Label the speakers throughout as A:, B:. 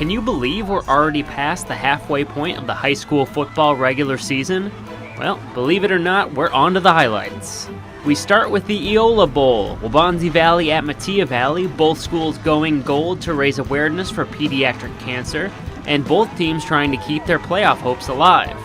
A: Can you believe we're already past the halfway point of the high school football regular season? Well, believe it or not, we're on to the highlights. We start with the Eola Bowl, Waubonsie Valley at Neuqua Valley, both schools going gold to raise awareness for pediatric cancer, and both teams trying to keep their playoff hopes alive.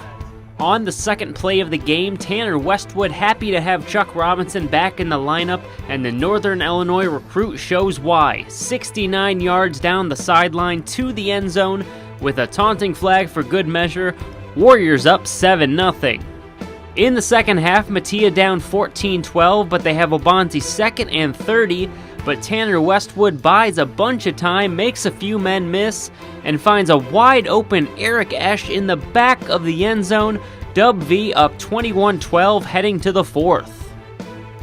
A: On the second play of the game, Tanner Westwood happy to have Chuck Robinson back in the lineup, and the Northern Illinois recruit shows why. 69 yards down the sideline to the end zone with a taunting flag for good measure. Warriors up 7-0. In the second half, Neuqua down 14-12, but they have Waubonsie second and 30, but Tanner Westwood buys a bunch of time, makes a few men miss, and finds a wide open Eric Esch in the back of the end zone. Dub V up 21-12 heading to the fourth.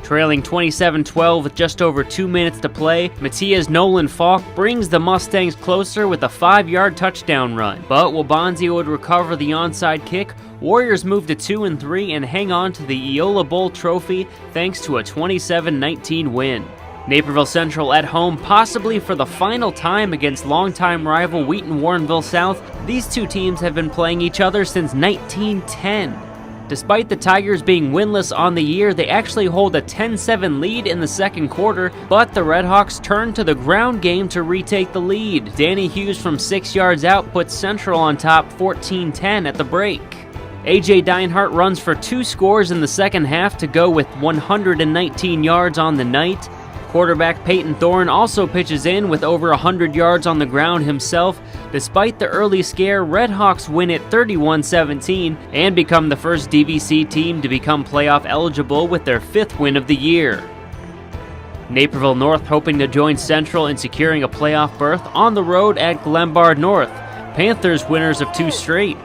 A: Trailing 27-12 with just over 2 minutes to play, Neuqua's Nolan Falk brings the Mustangs closer with a 5-yard touchdown run, but Waubonsie would recover the onside kick. Warriors move to 2-3 and hang on to the Eola Bowl trophy thanks to a 27-19 win. Naperville Central at home, possibly for the final time against longtime rival Wheaton Warrenville South. These two teams have been playing each other since 1910. Despite the Tigers being winless on the year, they actually hold a 10-7 lead in the second quarter, but the Redhawks turn to the ground game to retake the lead. Danny Hughes from 6 yards out puts Central on top 14-10 at the break. A.J. Deinhardt runs for 2 scores in the second half to go with 119 yards on the night. Quarterback Peyton Thorne also pitches in with over 100 yards on the ground himself. Despite the early scare, Redhawks win it 31-17 and become the first DVC team to become playoff eligible with their 5th win of the year. Naperville North hoping to join Central in securing a playoff berth on the road at Glenbard North. Panthers winners of 2 straight.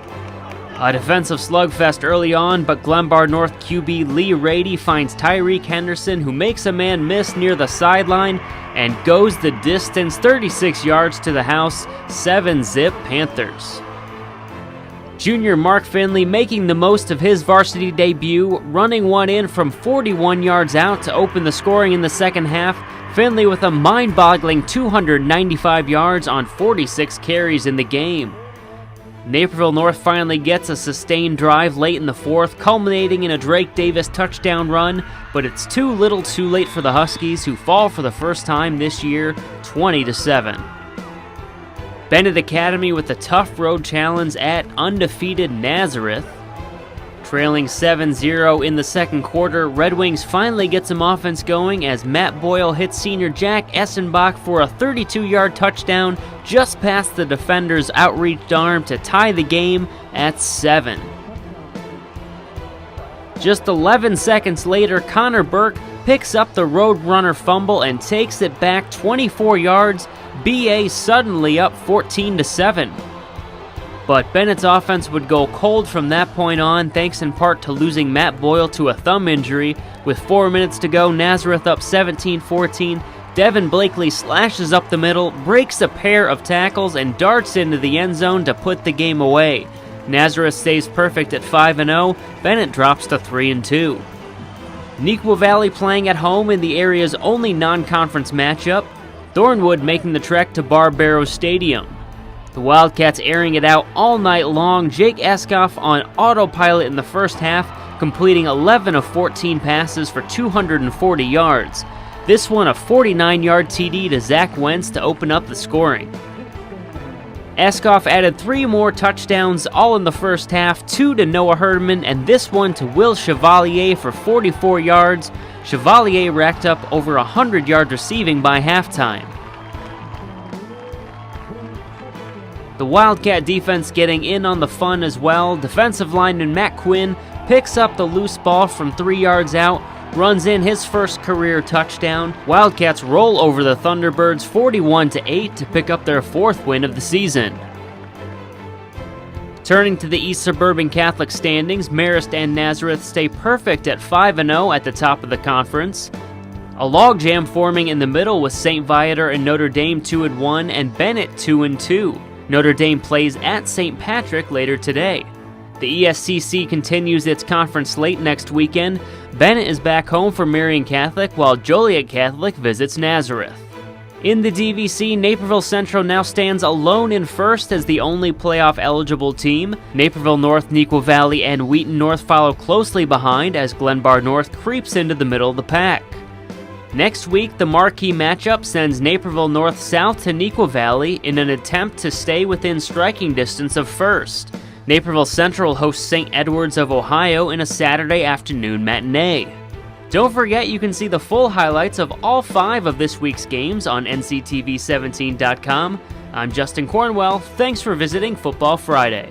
A: A defensive slugfest early on, but Glenbard North QB Lee Rady finds Tyreek Henderson, who makes a man miss near the sideline and goes the distance, 36 yards to the house, 7-zip Panthers. Junior Mark Finley making the most of his varsity debut, running one in from 41 yards out to open the scoring in the second half. Finley with a mind-boggling 295 yards on 46 carries in the game. Naperville North finally gets a sustained drive late in the fourth, culminating in a Drake Davis touchdown run, but it's too little too late for the Huskies, who fall for the first time this year, 20-7. Bennett Academy with a tough road challenge at undefeated Nazareth. Trailing 7-0 in the second quarter, Red Wings finally get some offense going as Matt Boyle hits senior Jack Essenbach for a 32-yard touchdown just past the defender's outreached arm to tie the game at 7. Just 11 seconds later, Connor Burke picks up the Roadrunner fumble and takes it back 24 yards, BA suddenly up 14-7. But Bennett's offense would go cold from that point on, thanks in part to losing Matt Boyle to a thumb injury. With 4 minutes to go, Nazareth up 17-14. Devin Blakely slashes up the middle, breaks a pair of tackles, and darts into the end zone to put the game away. Nazareth stays perfect at 5-0. Bennett drops to 3-2. Neuqua Valley playing at home in the area's only non-conference matchup. Thornwood making the trek to Barbaro Stadium. The Wildcats airing it out all night long. Jake Eskoff on autopilot in the first half, completing 11 of 14 passes for 240 yards. This one a 49-yard TD to Zach Wentz to open up the scoring. Eskoff added 3 more touchdowns all in the first half, 2 to Noah Herdman and this one to Will Chevalier for 44 yards. Chevalier racked up over 100 yards receiving by halftime. The Wildcat defense getting in on the fun as well. Defensive lineman Matt Quinn picks up the loose ball from 3 yards out, runs in his first career touchdown. Wildcats roll over the Thunderbirds 41-8 to pick up their 4th win of the season. Turning to the East Suburban Catholic standings, Marist and Nazareth stay perfect at 5-0 at the top of the conference. A logjam forming in the middle with St. Viator and Notre Dame 2-1 and Bennett 2-2. Notre Dame plays at St. Patrick later today. The ESCC continues its conference slate next weekend. Bennett is back home for Marian Catholic, while Joliet Catholic visits Nazareth. In the DVC, Naperville Central now stands alone in first as the only playoff-eligible team. Naperville North, Neuqua Valley, and Wheaton North follow closely behind as Glenbard North creeps into the middle of the pack. Next week, the marquee matchup sends Naperville North south to Neuqua Valley in an attempt to stay within striking distance of first. Naperville Central hosts St. Edwards of Ohio in a Saturday afternoon matinee. Don't forget you can see the full highlights of all 5 of this week's games on nctv17.com. I'm Justin Cornwell. Thanks for visiting Football Friday.